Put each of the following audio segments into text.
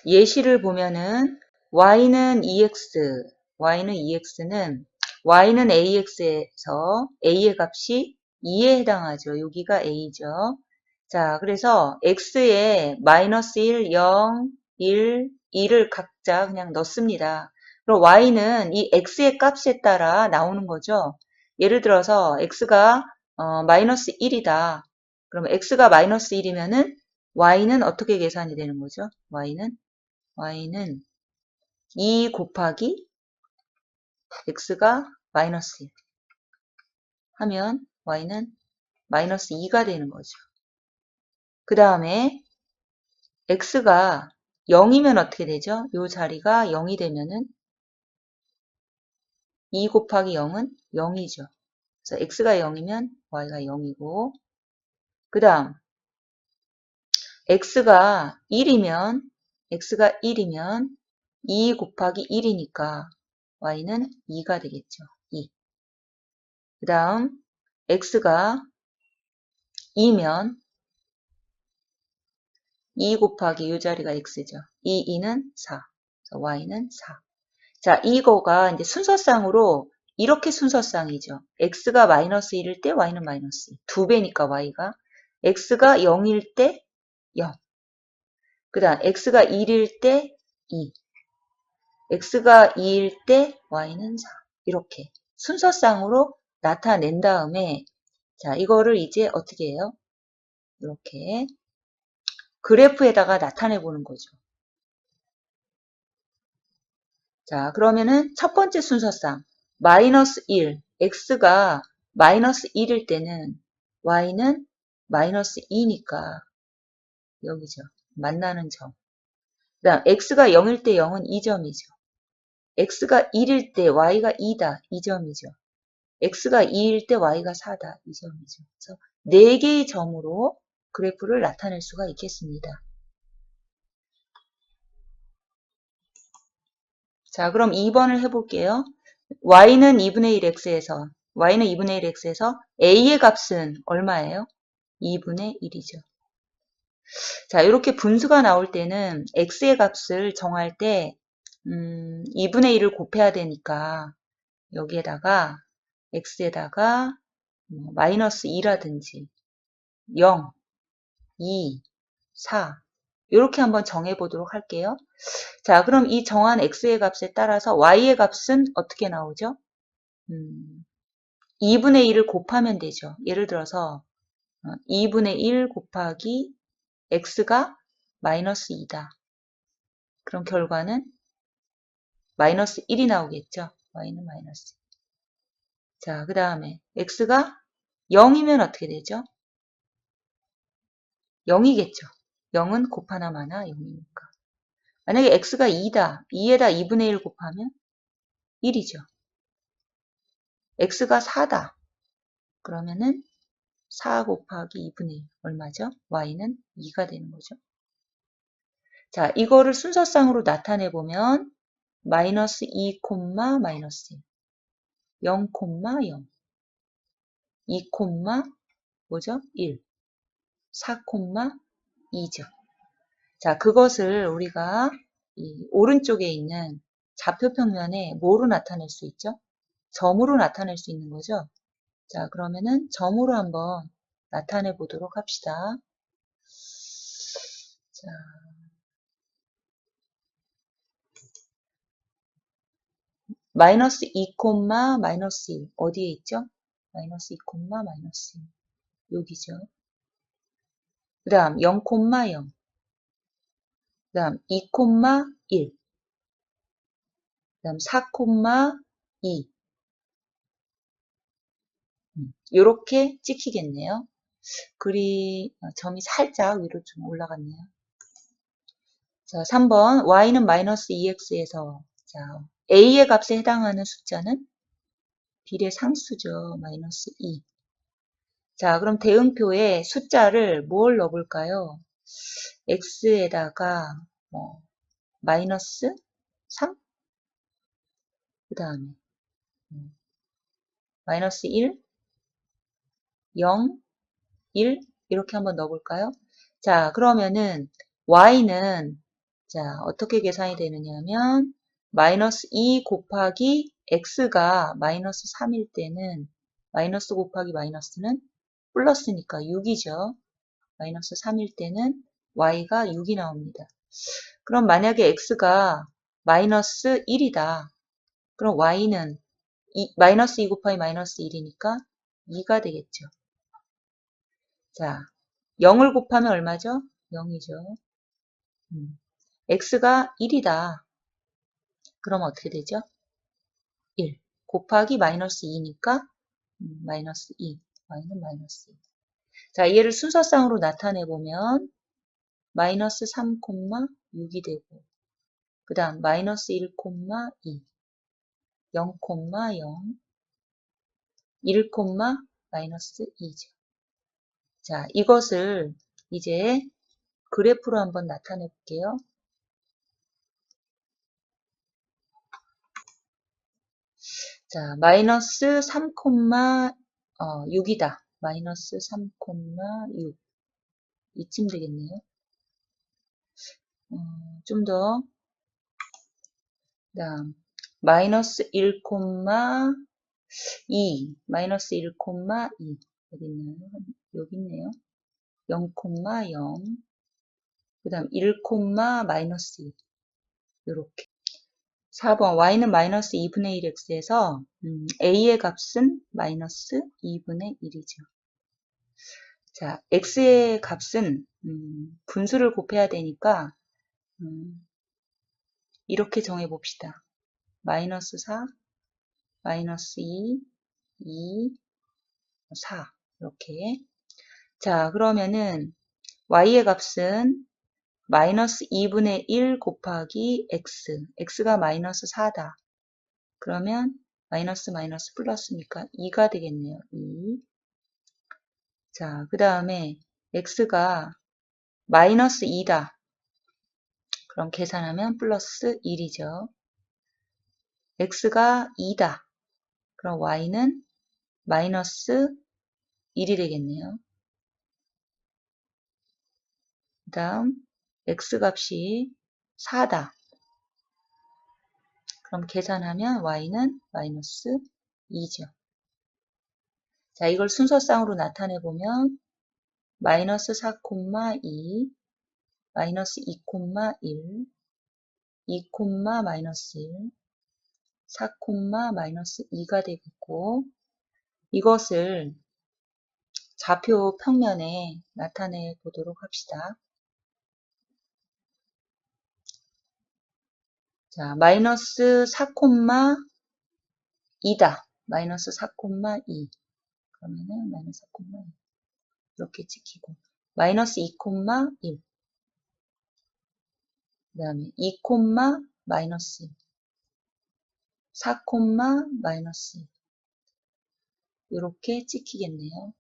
예시를 보면은 y는 y는 ax에서 a의 값이 2에 해당하죠. 여기가 a죠. 자, 그래서 x에 마이너스 1, 0, 1, 2를 각자 그냥 넣습니다. 그럼 y는 이 x의 값에 따라 나오는 거죠. 예를 들어서 x가 마이너스 1이다. 그러면 x가 마이너스 1이면은 y는 어떻게 계산이 되는 거죠? y는 2 곱하기 x가 마이너스 1 하면 y는 마이너스 2가 되는 거죠. 그 다음에 x가 0이면 어떻게 되죠? 이 자리가 0이 되면은 2 곱하기 0은 0이죠. 그래서 x가 0이면 y가 0이고, 그 다음 x가 1이면 2 곱하기 1이니까 y는 2가 되겠죠. 2. 그 다음 x가 2면 2 곱하기 이 자리가 x죠. 2는 4. 그래서 y는 4. 자, 이거가 이제 순서상으로 이렇게 순서상이죠. x가 마이너스 1일 때 y는 마이너스 2. 2배니까 y가. x가 0일 때 0. 그 다음 x가 1일 때 2. x가 2일 때 y는 4. 이렇게 순서상으로 나타낸 다음에 자, 이거를 이제 어떻게 해요? 이렇게 그래프에다가 나타내 보는 거죠. 자, 그러면은 첫 번째 순서상 마이너스 1, x가 마이너스 1일 때는 y는 마이너스 2니까 여기죠. 만나는 점. 그 다음 x가 0일 때 0은 2점이죠. x가 1일 때 y가 2다. 2점이죠. x가 2일 때 y가 4다. 2점이죠. 그래서 4개의 점으로 그래프를 나타낼 수가 있겠습니다. 자, 그럼 2번을 해볼게요. y는 2분의 1x에서 a의 값은 얼마예요? 2분의 1이죠. 자, 이렇게 분수가 나올 때는 x의 값을 정할 때 2분의 1을 곱해야 되니까 여기에다가 x에다가 마이너스 2라든지 0, 2, 4 이렇게 한번 정해보도록 할게요. 자, 그럼 이 정한 x의 값에 따라서 y의 값은 어떻게 나오죠? 2분의 1을 곱하면 되죠. 예를 들어서 2분의 1 곱하기 x가 마이너스 2다. 그럼 결과는 마이너스 1이 나오겠죠. y는 마이너스 1. 자, 그 다음에 x가 0이면 어떻게 되죠? 0이겠죠. 0은 곱하나 마나 0이니까. 만약에 x가 2다. 2에다 2분의 1 곱하면 1이죠. x가 4다. 그러면은 4 곱하기 2분의 1 얼마죠? y는 2가 되는 거죠. 자, 이거를 순서상으로 나타내보면 마이너스 2, 마이너스 1, 0, 0, 2, 뭐죠? 1, 4, 2죠. 자, 그것을 우리가 이 오른쪽에 있는 좌표 평면에 뭐로 나타낼 수 있죠? 점으로 나타낼 수 있는 거죠. 자, 그러면은 점으로 한번 나타내 보도록 합시다. 자, 마이너스 2, 마이너스 1 어디에 있죠? 마이너스 2, 마이너스 1 여기죠. 그 다음 0, 0. 그 다음 2, 1. 그 다음 4, 2. 이렇게 찍히겠네요. 점이 살짝 위로 좀 올라갔네요. 자, 3번 y는 마이너스 2x에서 자, a의 값에 해당하는 숫자는 비례 상수죠. 마이너스 2. 자, 그럼 대응표에 숫자를 뭘 넣어볼까요? x에다가 마이너스 3? 그 다음에 마이너스 1, 0, 1 이렇게 한번 넣어볼까요? 자, 그러면은 y는 자, 어떻게 계산이 되느냐 하면 마이너스 2 곱하기 x가 마이너스 3일 때는 마이너스 곱하기 마이너스는 플러스니까 6이죠. 마이너스 3일 때는 y가 6이 나옵니다. 그럼 만약에 x가 마이너스 1이다. 그럼 y는 마이너스 2 곱하기 마이너스 1이니까 2가 되겠죠. 자, 0을 곱하면 얼마죠? 0이죠. x가 1이다. 그럼 어떻게 되죠? 1 곱하기 마이너스 2니까 마이너스 2, y는 마이너스 2. 자, 얘를 순서상으로 나타내보면 마이너스 3,6이 되고 그 다음 마이너스 1,2, 0, 0, 1, 마이너스 2죠. 자, 이것을 이제 그래프로 한번 나타내 볼게요. 자, 마이너스 3,6이다. 마이너스 3,6 이쯤 되겠네요. 좀 더 다음 마이너스 1,2 마이너스 1,2 어디 있나요? 여기 있네요. 0, 0 그 다음 1, 마이너스 2 이렇게 4번 y는 마이너스 2분의 1x에서 a의 값은 마이너스 2분의 1이죠. 자, x의 값은 분수를 곱해야 되니까 이렇게 정해봅시다. 마이너스 4, 마이너스 2, 2, 4 이렇게. 자, 그러면은 y의 값은 마이너스 2분의 1 곱하기 x, x가 마이너스 4다. 그러면 마이너스 마이너스 플러스니까 2가 되겠네요. 2. 자, 그 다음에 x가 마이너스 2다. 그럼 계산하면 플러스 1이죠. x가 2다. 그럼 y는 마이너스 1이 되겠네요. 그 다음 x값이 4다. 그럼 계산하면 y는 마이너스 2죠. 자, 이걸 순서상으로 나타내보면 마이너스 4,2, 마이너스 2,1, 2, 마이너스 1, 4, 마이너스 2가 되겠고 이것을 좌표 평면에 나타내 보도록 합시다. 자, 마이너스 4,2다. 마이너스 4,2. 그러면은 마이너스 4,2. 이렇게 찍히고 마이너스 2,1. 그 다음에 2, 마이너스 1. 4, 마이너스 1. 이렇게 찍히겠네요.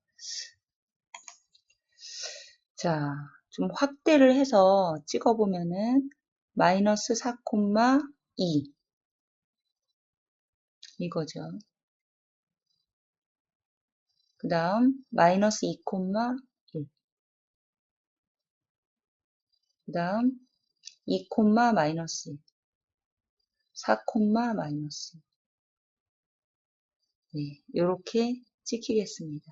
자, 좀 확대를 해서 찍어보면은 마이너스 4,2 이거죠. 그 다음 마이너스 2,1 그 다음 2, 마이너스 1 4, 마이너스 1 네, 이렇게 찍히겠습니다.